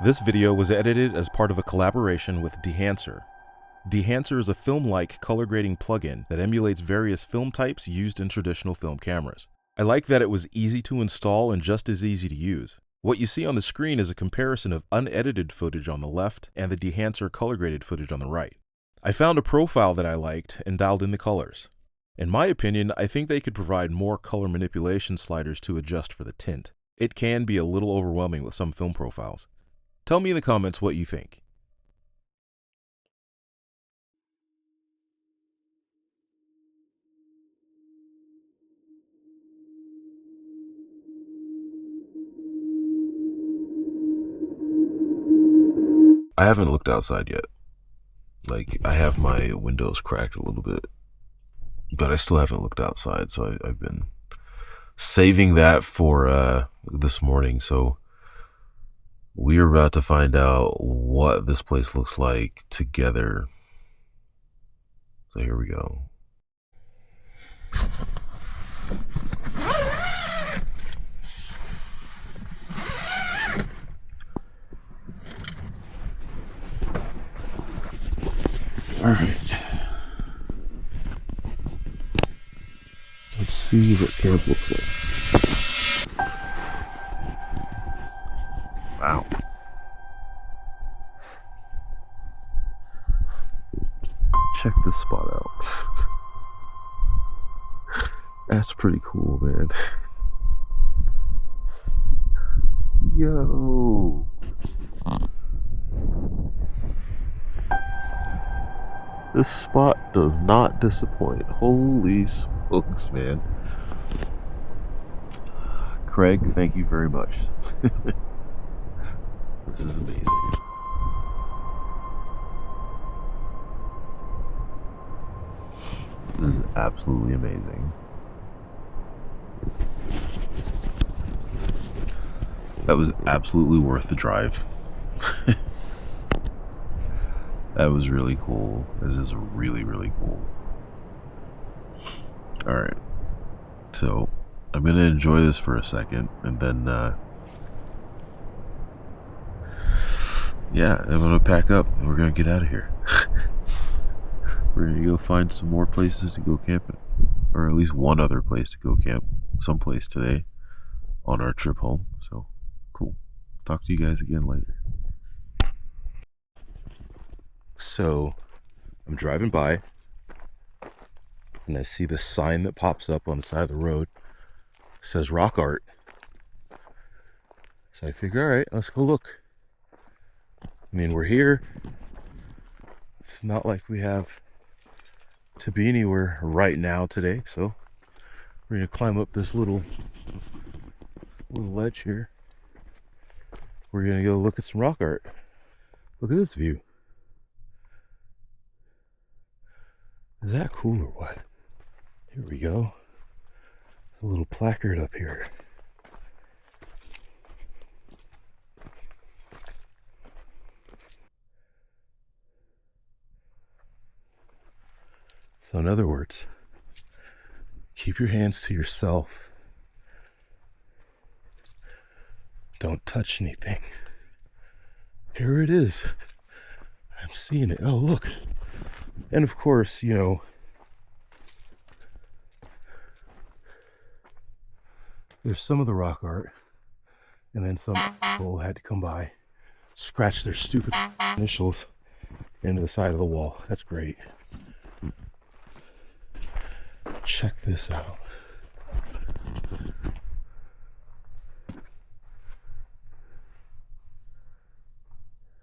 This video was edited as part of a collaboration with Dehancer. Dehancer is a film-like color grading plugin that emulates various film types used in traditional film cameras. I like that it was easy to install and just as easy to use. What you see on the screen is a comparison of unedited footage on the left and the Dehancer color graded footage on the right. I found a profile that I liked and dialed in the colors. In my opinion, I think they could provide more color manipulation sliders to adjust for the tint. It can be a little overwhelming with some film profiles. Tell me in the comments what you think. I haven't looked outside yet. I have my windows cracked a little bit, but I still haven't looked outside, so I've been saving that for this morning. So we're about to find out what this place looks like together. So here we go. All right. Let's see what camp looks like. Wow. Check this spot out. That's pretty cool, man. Yo. This spot does not disappoint. Holy smokes, man. Craig, thank you very much. This is amazing. This is absolutely amazing. That was absolutely worth the drive. That was really cool. This is really, really cool. Alright. So, I'm going to enjoy this for a second, and then, yeah, I'm going to pack up, and we're going to get out of here. We're going to go find some more places to go camping. Or at least one other place to go camp someplace today on our trip home. So, cool. Talk to you guys again later. So, I'm driving by, and I see this sign that pops up on the side of the road. It says rock art. So I figure, all right, let's go look. I mean, we're here. It's not like we have to be anywhere right now today, so we're gonna climb up this little ledge here. We're gonna go look at some rock art. Look at this view. Is that cool or what? Here we go. A little placard up here. So in other words, keep your hands to yourself. Don't touch anything. Here it is. I'm seeing it. Oh, look. And of course, you know, there's some of the rock art, and then some people had to come by, scratch their stupid initials into the side of the wall. That's great. Check this out.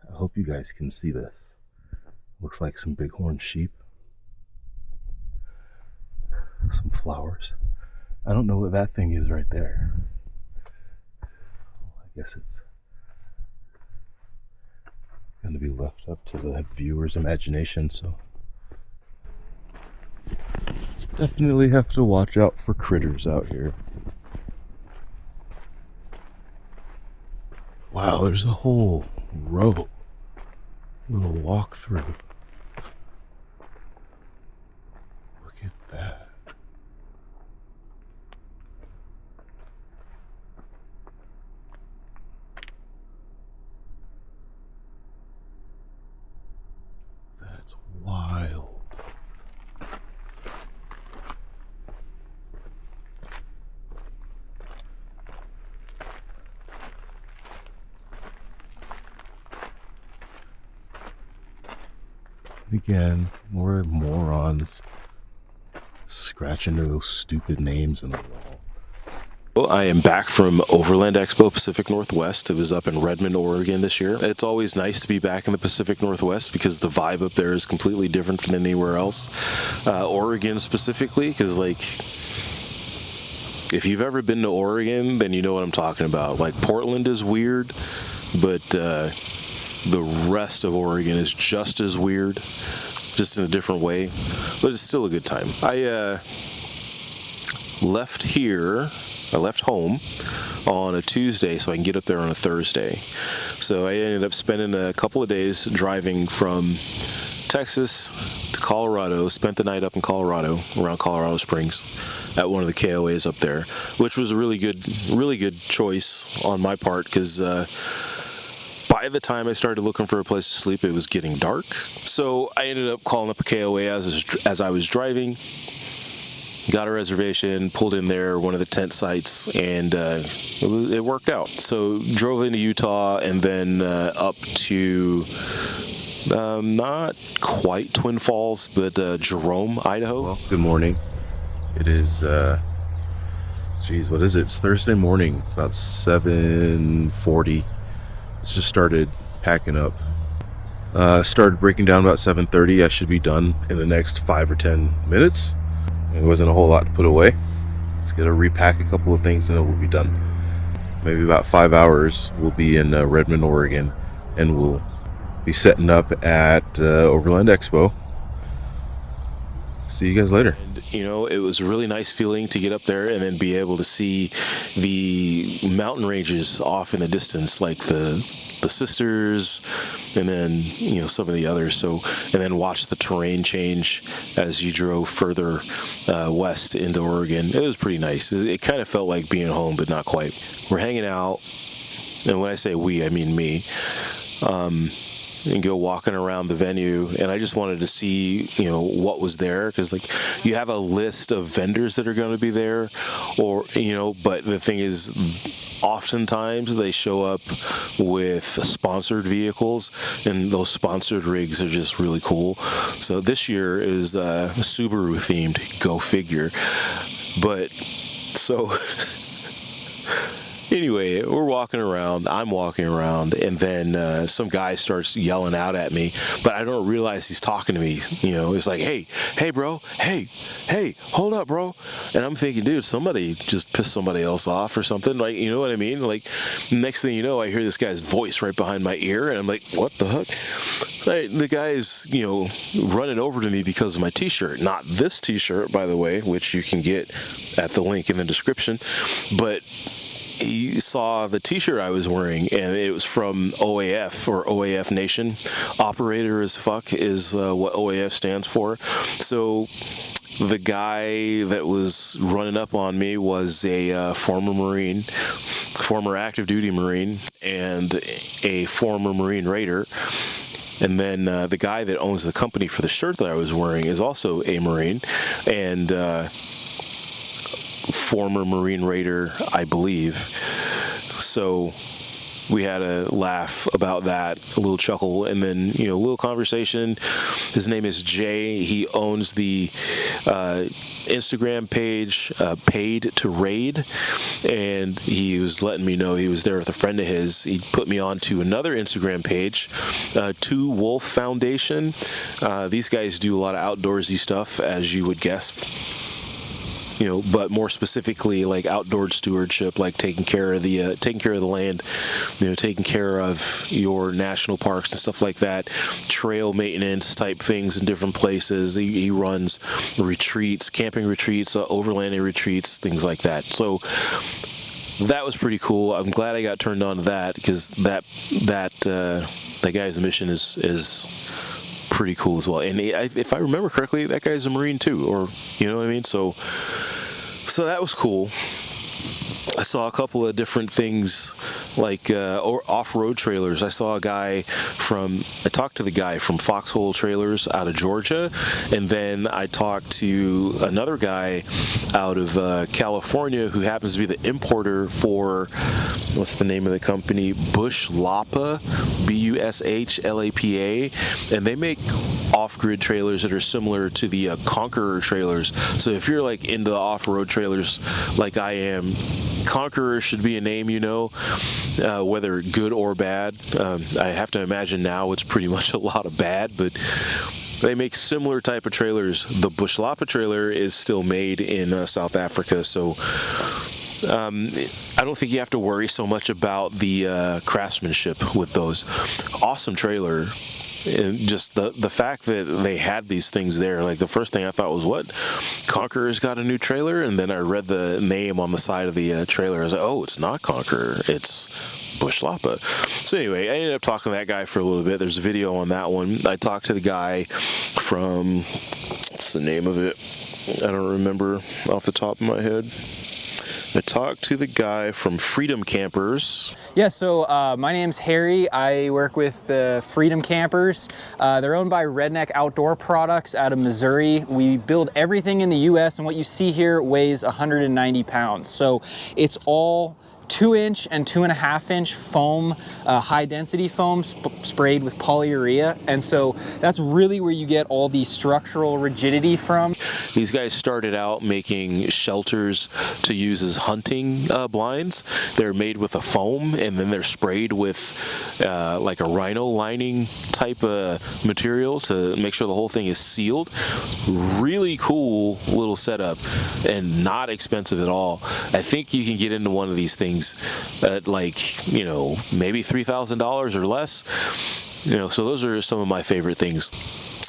I hope you guys can see this. Looks like some bighorn sheep. Some flowers. I don't know what that thing is right there. I guess it's going to be left up to the viewer's imagination, so definitely have to watch out for critters out here. Wow, there's a whole row. Little walk through. Look at that. Again, more morons scratching their those stupid names in the wall. Well, I am back from Overland Expo Pacific Northwest. It was up in Redmond, Oregon this year. It's always nice to be back in the Pacific Northwest because the vibe up there is completely different from anywhere else. Oregon specifically, because like, if you've ever been to Oregon, then you know what I'm talking about. Like, Portland is weird, but the rest of Oregon is just as weird, just in a different way, but it's still a good time. I left home on a Tuesday so I can get up there on a Thursday. So I ended up spending a couple of days driving from Texas to Colorado, spent the night up in Colorado, around Colorado Springs, at one of the KOAs up there, which was a really good choice on my part, because by the time I started looking for a place to sleep, it was getting dark. So I ended up calling up a KOA as I was driving, got a reservation, pulled in there, one of the tent sites, and it worked out. So drove into Utah and then up to not quite Twin Falls, but Jerome, Idaho. Well, good morning. It is, what is it? It's Thursday morning, about 7:40. Just started packing up. Started breaking down about 7:30. I should be done in the next 5 or 10 minutes. It wasn't a whole lot to put away. Just gotta repack a couple of things and then we'll be done. Maybe about 5 hours we'll be in Redmond, Oregon, and we'll be setting up at Overland Expo. See you guys later. And, you know, it was a really nice feeling to get up there and then be able to see the mountain ranges off in the distance, like the Sisters, and then, you know, some of the others. So, and then watch the terrain change as you drove further west into Oregon. It was pretty nice. It kind of felt like being home, but not quite. We're hanging out, and when I say we, I mean me. And go walking around the venue, and I just wanted to see, you know, what was there, because like, you have a list of vendors that are going to be there, or, you know, but the thing is, oftentimes they show up with sponsored vehicles, and those sponsored rigs are just really cool. So this year is Subaru themed, go figure. But so anyway, we're walking around, I'm walking around, and then some guy starts yelling out at me, but I don't realize he's talking to me. You know, it's like, hey bro, hey, hold up, bro. And I'm thinking, dude, somebody just pissed somebody else off or something, like, you know what I mean? Like, next thing you know, I hear this guy's voice right behind my ear, and I'm like, what the heck? The guy is, you know, running over to me because of my t-shirt. Not this t-shirt, by the way, which you can get at the link in the description, but he saw the t-shirt I was wearing, and it was from OAF, or OAF Nation. Operator as fuck is what OAF stands for. So the guy that was running up on me was a former Marine, former active duty Marine, and a former Marine Raider. And then the guy that owns the company for the shirt that I was wearing is also a Marine, and former Marine Raider, I believe. So we had a laugh about that, a little chuckle, and then, you know, a little conversation. His name is Jay. He owns the Instagram page, Paid to Raid, and he was letting me know he was there with a friend of his. He put me on to another Instagram page, Two Wolf Foundation. These guys do a lot of outdoorsy stuff, as you would guess. You know, but more specifically, like outdoor stewardship, like taking care of the land, you know, taking care of your national parks and stuff like that, trail maintenance type things in different places. He runs retreats, camping retreats, overlanding retreats, things like that. So that was pretty cool. I'm glad I got turned on to that, because that guy's mission is pretty cool as well. And if I remember correctly, that guy's a Marine too, or, you know what I mean? So that was cool. I saw a couple of different things like off-road trailers. I talked to the guy from Foxhole Trailers out of Georgia, and then I talked to another guy out of California who happens to be the importer for, what's the name of the company? Bushlapa, Bushlapa, and they make off-grid trailers that are similar to the Conqueror trailers. So if you're like into off-road trailers like I am, Conqueror should be a name you know, whether good or bad. I have to imagine now it's pretty much a lot of bad, but they make similar type of trailers. The Bushlapa trailer is still made in South Africa, so I don't think you have to worry so much about the craftsmanship with those. Awesome trailer. And just the fact that they had these things there, like the first thing I thought was, what? Conqueror's got a new trailer? And then I read the name on the side of the trailer. I was like, oh, it's not Conqueror, it's Bushlapa. So anyway, I ended up talking to that guy for a little bit. There's a video on that one. I talked to the guy from, what's the name of it? I don't remember off the top of my head. I talked to the guy from Freedom Campers. Yeah, so my name's Harry. I work with the Freedom Campers. They're owned by Redneck Outdoor Products out of Missouri. We build everything in the US, and what you see here weighs 190 pounds. So it's all 2-inch and 2.5-inch foam, high-density foam sprayed with polyurea, and so that's really where you get all the structural rigidity from. These guys started out making shelters to use as hunting blinds. They're made with a foam, and then they're sprayed with like a rhino lining type of material to make sure the whole thing is sealed. Really cool little setup, and not expensive at all. I think you can get into one of these things at, like, you know, maybe $3,000 or less. You know, so those are some of my favorite things.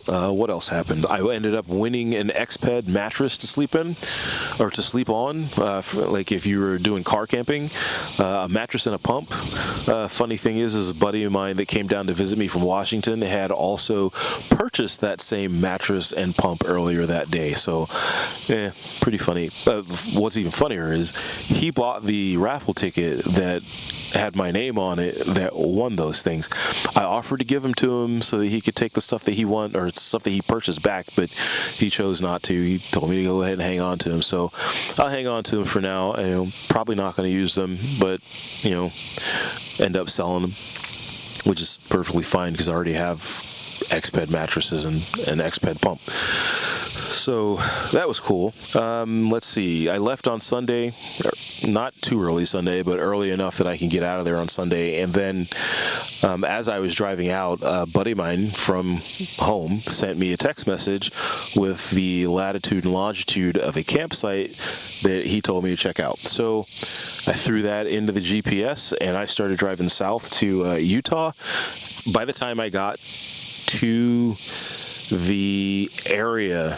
What else happened? I ended up winning an Exped mattress to sleep in, or to sleep on, like if you were doing car camping, a mattress and a pump. Funny thing is a buddy of mine that came down to visit me from Washington had also purchased that same mattress and pump earlier that day. So, pretty funny. What's even funnier is he bought the raffle ticket that had my name on it that won those things. I offered to give them to him so that he could take the stuff that he won, or stuff that he purchased back, but he chose not to. He told me to go ahead and hang on to them, so I'll hang on to them for now. I'm probably not going to use them, but, you know, end up selling them, which is perfectly fine because I already have Exped mattresses and an Exped pump. So that was cool. Let's see. I left on Sunday, not too early Sunday, but early enough that I can get out of there on Sunday. And then as I was driving out, a buddy of mine from home sent me a text message with the latitude and longitude of a campsite that he told me to check out. So I threw that into the GPS and I started driving south to Utah. By the time I got to the area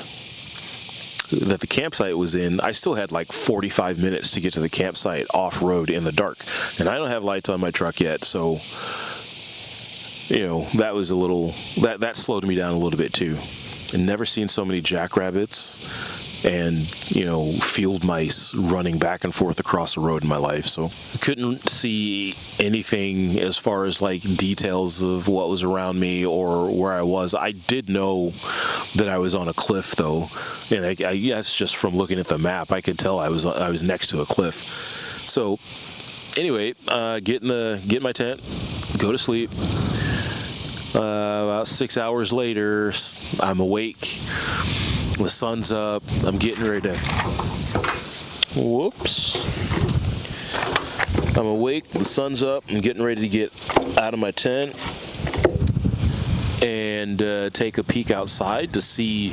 that the campsite was in, I still had like 45 minutes to get to the campsite off-road in the dark. And I don't have lights on my truck yet, so, you know, that was a little, that slowed me down a little bit too. I've never seen so many jackrabbits and, you know, field mice running back and forth across the road in my life. So I couldn't see anything as far as like details of what was around me or where I was. I did know that I was on a cliff though, and I guess just from looking at the map I could tell I was next to a cliff. So anyway, get in my tent, go to sleep. About 6 hours later, I'm awake. The sun's up. I'm getting ready to. Whoops. I'm awake. The sun's up. I'm getting ready to get out of my tent and take a peek outside to see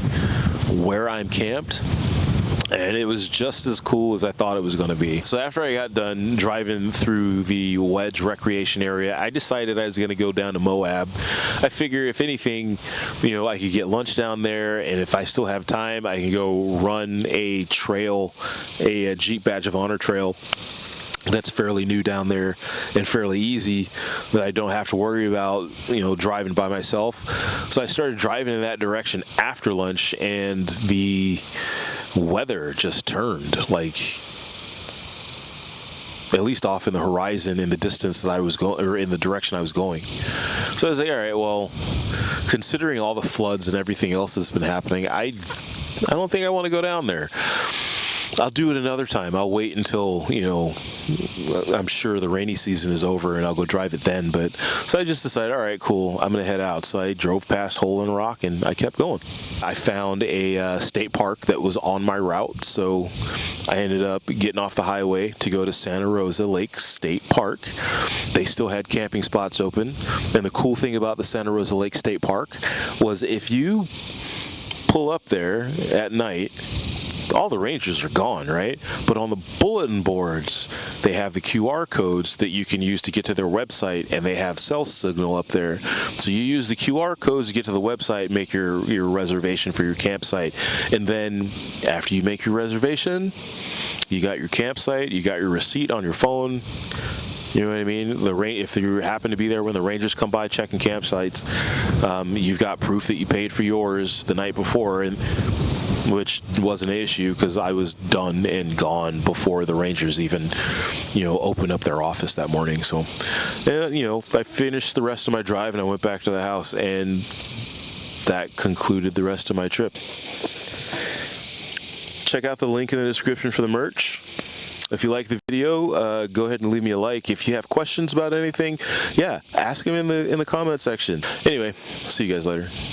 where I'm camped. And it was just as cool as I thought it was going to be. So after I got done driving through the Wedge Recreation Area, I decided I was going to go down to Moab. I figure if anything, you know, I could get lunch down there, and if I still have time, I can go run a trail, a Jeep Badge of Honor trail that's fairly new down there and fairly easy that I don't have to worry about, you know, driving by myself. So I started driving in that direction after lunch, and the weather just turned. Like, at least off in the horizon in the distance that I was going, or in the direction I was going. So I was like, all right, well, considering all the floods and everything else that's been happening, I don't think I want to go down there. I'll do it another time. I'll wait until, you know, I'm sure the rainy season is over and I'll go drive it then. But so I just decided, all right, cool, I'm going to head out. So I drove past Hole in Rock and I kept going. I found a state park that was on my route. So I ended up getting off the highway to go to Santarosalake State Park. They still had camping spots open. And the cool thing about the Santarosalake State Park was if you pull up there at night, all the rangers are gone, right? But on the bulletin boards, they have the QR codes that you can use to get to their website, and they have cell signal up there. So you use the QR codes to get to the website, make your reservation for your campsite, and then after you make your reservation, you got your campsite, you got your receipt on your phone. You know what I mean? If you happen to be there when the rangers come by checking campsites, you've got proof that you paid for yours the night before, and which wasn't an issue because I was done and gone before the rangers even, you know, opened up their office that morning. So, you know, I finished the rest of my drive and I went back to the house, and that concluded the rest of my trip. Check out the link in the description for the merch. If you like the video, go ahead and leave me a like. If you have questions about anything, yeah, ask them in the comment section. Anyway, see you guys later.